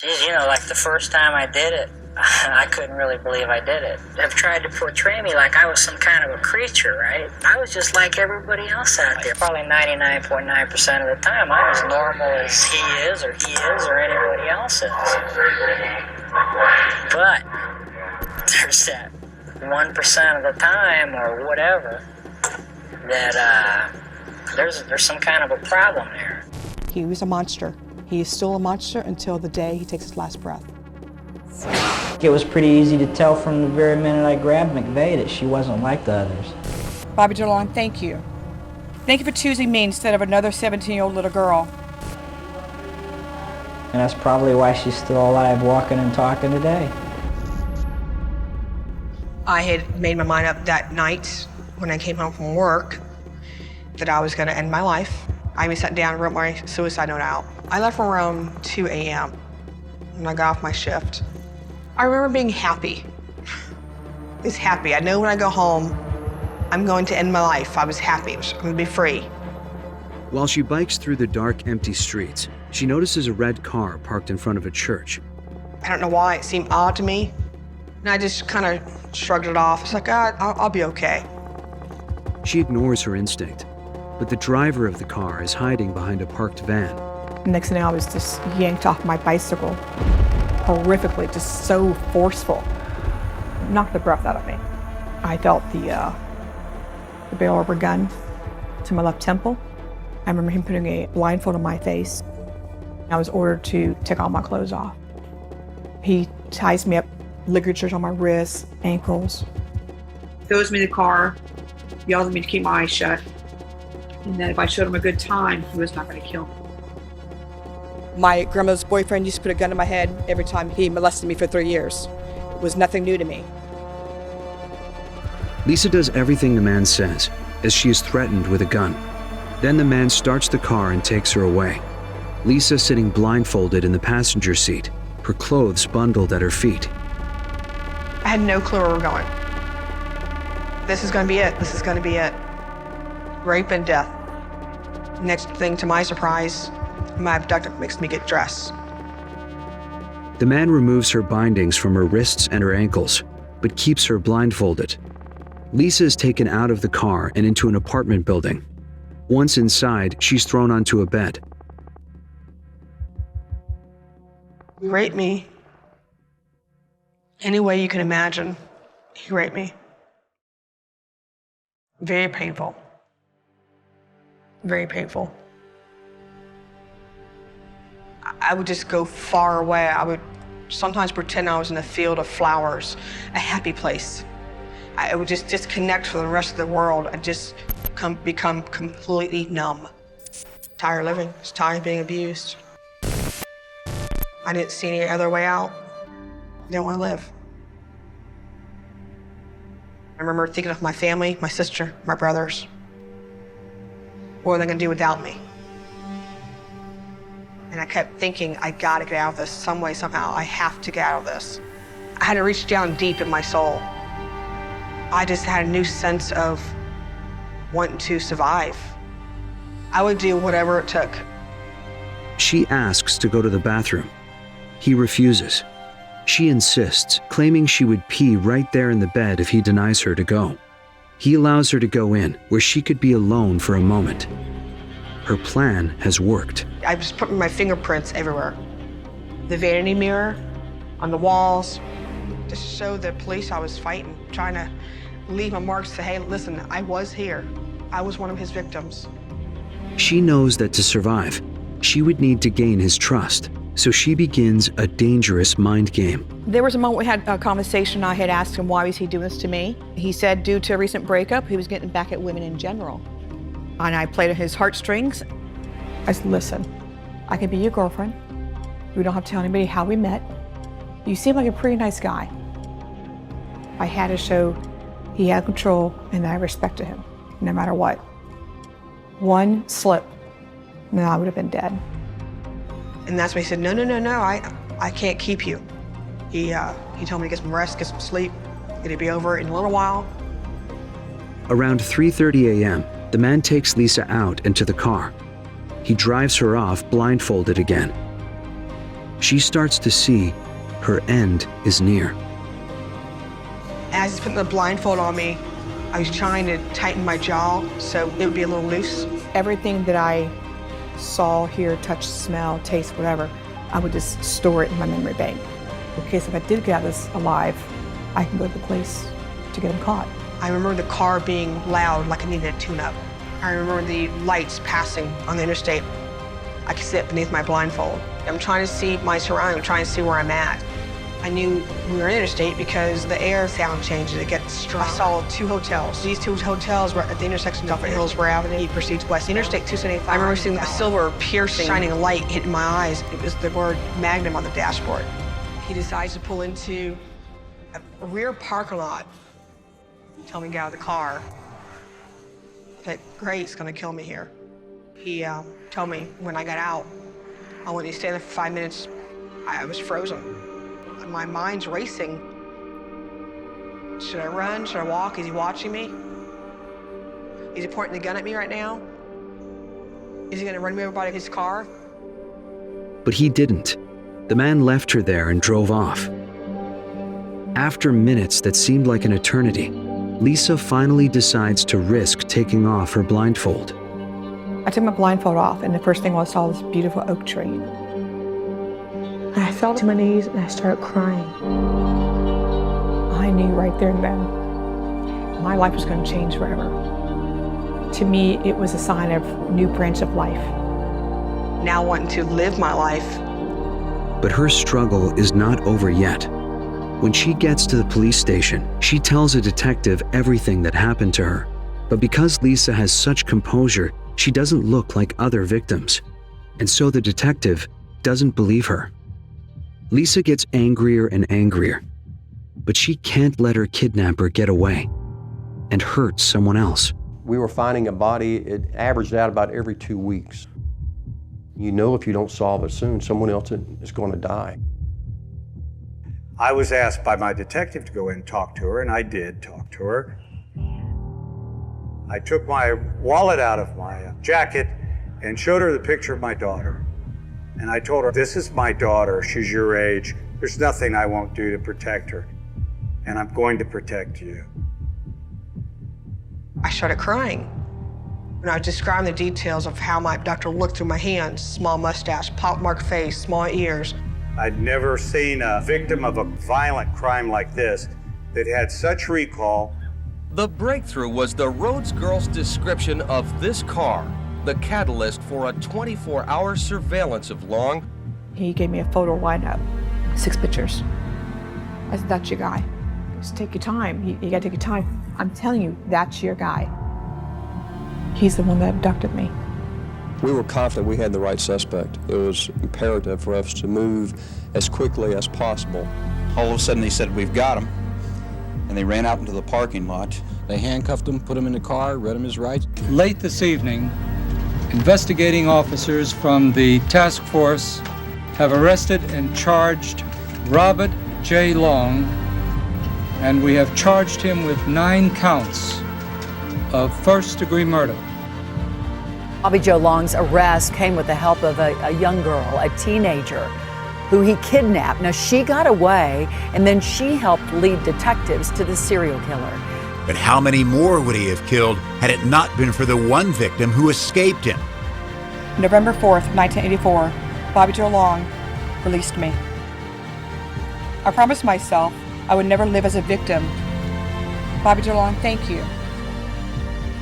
You know, like the first time I did it, I couldn't really believe I did it. They've tried to portray me like I was some kind of a creature, right? I was just like everybody else out there. Probably 99.9% of the time, I'm as normal as he is or anybody else is. But there's that 1% of the time or whatever that there's some kind of a problem there. He was a monster. He is still a monster until the day he takes his last breath. It was pretty easy to tell from the very minute I grabbed McVey that she wasn't like the others. Bobby DeLon, thank you. Thank you for choosing me instead of another 17-year-old little girl. And that's probably why she's still alive, walking and talking today. I had made my mind up that night when I came home from work that I was going to end my life. I even sat down and wrote my suicide note out. I left around 2 a.m. when I got off my shift. I remember being happy. I was happy. I know when I go home, I'm going to end my life. I was happy. I'm going to be free. While she bikes through the dark, empty streets, she notices a red car parked in front of a church. I don't know why it seemed odd to me. And I just kind of shrugged it off. It's like, I'll be okay. She ignores her instinct, but the driver of the car is hiding behind a parked van. Next thing I was just yanked off my bicycle, horrifically, just so forceful. Knocked the breath out of me. I felt the barrel of a gun to my left temple. I remember him putting a blindfold on my face. I was ordered to take all my clothes off. He ties me up, ligatures on my wrists, ankles. Throws me in the car, yells at me to keep my eyes shut, and that if I showed him a good time, he was not going to kill me. My grandmother's boyfriend used to put a gun to my head every time he molested me for 3 years. It was nothing new to me. Lisa does everything the man says, as she is threatened with a gun. Then the man starts the car and takes her away. Lisa sitting blindfolded in the passenger seat, her clothes bundled at her feet. I had no clue where we're going. This is going to be it. This is going to be it. Rape and death. Next thing, to my surprise, my abductor makes me get dressed. The man removes her bindings from her wrists and her ankles, but keeps her blindfolded. Lisa is taken out of the car and into an apartment building. Once inside, she's thrown onto a bed. He raped me any way you can imagine. He raped me. Very painful. Very painful. I would just go far away. I would sometimes pretend I was in a field of flowers, a happy place. I would just disconnect from the rest of the world and just become completely numb. Tired of living, just tired of being abused. I didn't see any other way out. I didn't want to live. I remember thinking of my family, my sister, my brothers. What are they going to do without me? And I kept thinking, I gotta get out of this some way, somehow. I have to get out of this. I had to reach down deep in my soul. I just had a new sense of wanting to survive. I would do whatever it took. She asks to go to the bathroom. He refuses. She insists, claiming she would pee right there in the bed if he denies her to go. He allows her to go in, where she could be alone for a moment. Her plan has worked. I was putting my fingerprints everywhere. The vanity mirror, on the walls, to show the police I was fighting, trying to leave my marks to say, hey, listen, I was here. I was one of his victims. She knows that to survive, she would need to gain his trust, so she begins a dangerous mind game. There was a moment we had a conversation. I had asked him why was he doing this to me. He said due to a recent breakup, he was getting back at women in general. And I played on his heartstrings. I said, listen, I can be your girlfriend. We don't have to tell anybody how we met. You seem like a pretty nice guy. I had to show he had control and that I respected him, no matter what. One slip, and I would have been dead. And that's when he said, no, I can't keep you. He told me to get some rest, get some sleep. It'd be over in a little while. Around 3:30 a.m., the man takes Lisa out into the car. He drives her off blindfolded again. she starts to see her end is near. As he's putting the blindfold on me, I was trying to tighten my jaw so it would be a little loose. Everything that I saw, hear, touch, smell, taste, whatever, I would just store it in my memory bank. In case if I did get out of this alive, I can go to the place to get him caught. I remember the car being loud, like it needed a tune-up. I remember the lights passing on the interstate. I could see it beneath my blindfold. I'm trying to see my surroundings, I'm trying to see where I'm at. I knew we were in interstate because the air sound changes, it gets strong. I saw 2 hotels. These 2 hotels were at the intersection of Hillsborough Avenue. He proceeds west. Interstate 275. I remember seeing a silver piercing, shining light hitting my eyes. It was the word Magnum on the dashboard. He decides to pull into a rear parking lot. Tell me to get out of the car. I said, great, it's gonna kill me here. He told me when I got out, I wanted to stay there for 5 minutes. I was frozen. My mind's racing. Should I run? Should I walk? Is he watching me? Is he pointing the gun at me right now? Is he gonna run me over by his car? But he didn't. The man left her there and drove off. After minutes that seemed like an eternity, Lisa finally decides to risk taking off her blindfold. I took my blindfold off, and the first thing I saw was this beautiful oak tree. And I fell to my knees and I started crying. I knew right there and then my life was going to change forever. To me, it was a sign of a new branch of life. Now wanting to live my life. But her struggle is not over yet. When she gets to the police station, she tells a detective everything that happened to her. But because Lisa has such composure, she doesn't look like other victims. And so the detective doesn't believe her. Lisa gets angrier and angrier, but she can't let her kidnapper get away and hurt someone else. We were finding a body, it averaged out about every 2 weeks. You know if you don't solve it soon, someone else is going to die. I was asked by my detective to go in and talk to her, and I did talk to her. I took my wallet out of my jacket and showed her the picture of my daughter. And I told her, this is my daughter, she's your age. There's nothing I won't do to protect her. And I'm going to protect you. I started crying. When I was describing the details of how my doctor looked through my hands, small mustache, pockmarked face, small ears. I'd never seen a victim of a violent crime like this that had such recall. The breakthrough was the Rhodes girl's description of this car, the catalyst for a 24-hour surveillance of Long. He gave me a photo lineup, 6 pictures. I said, that's your guy. Just take your time. You gotta take your time. I'm telling you, that's your guy. He's the one that abducted me. We were confident we had the right suspect. It was imperative for us to move as quickly as possible. All of a sudden they said, we've got him. And they ran out into the parking lot. They handcuffed him, put him in the car, read him his rights. Late this evening, investigating officers from the task force have arrested and charged Robert J. Long, and we have charged him with 9 counts of first-degree murder. Bobby Joe Long's arrest came with the help of a young girl, a teenager, who he kidnapped. Now, she got away, and then she helped lead detectives to the serial killer. But how many more would he have killed had it not been for the one victim who escaped him? November 4th, 1984, Bobby Joe Long released me. I promised myself I would never live as a victim. Bobby Joe Long, thank you.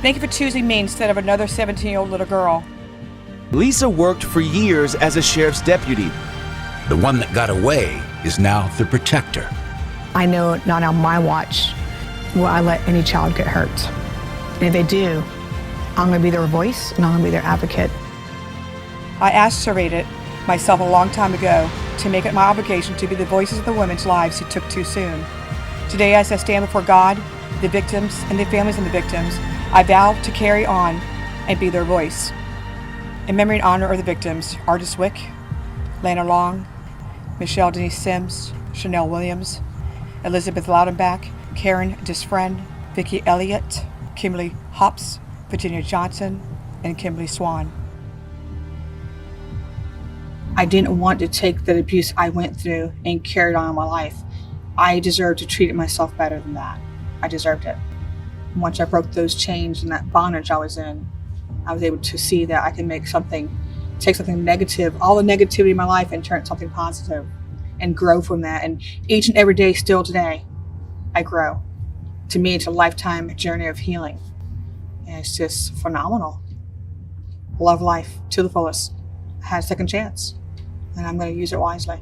Thank you for choosing me instead of another 17-year-old little girl. Lisa worked for years as a sheriff's deputy. The one that got away is now the protector. I know not on my watch will I let any child get hurt. And if they do, I'm gonna be their voice and I'm gonna be their advocate. I aspirated myself a long time ago to make it my obligation to be the voices of the women's lives who took too soon. Today, as I stand before God, the victims, and the families of the victims, I vow to carry on and be their voice. In memory and honor of the victims, Artis Wick, Lana Long, Michelle Denise Sims, Chanel Williams, Elizabeth Loudenbach, Karen Disfriend, Vicki Elliott, Kimberly Hops, Virginia Johnson, and Kimberly Swan. I didn't want to take the abuse I went through and carry it on in my life. I deserved to treat myself better than that. I deserved it. Once I broke those chains and that bondage I was in, I was able to see that I can take something negative, all the negativity in my life, and turn it something positive and grow from that. And each and every day, still today, I grow. To me, it's a lifetime journey of healing. And it's just phenomenal. Love life to the fullest. I had a second chance, and I'm going to use it wisely.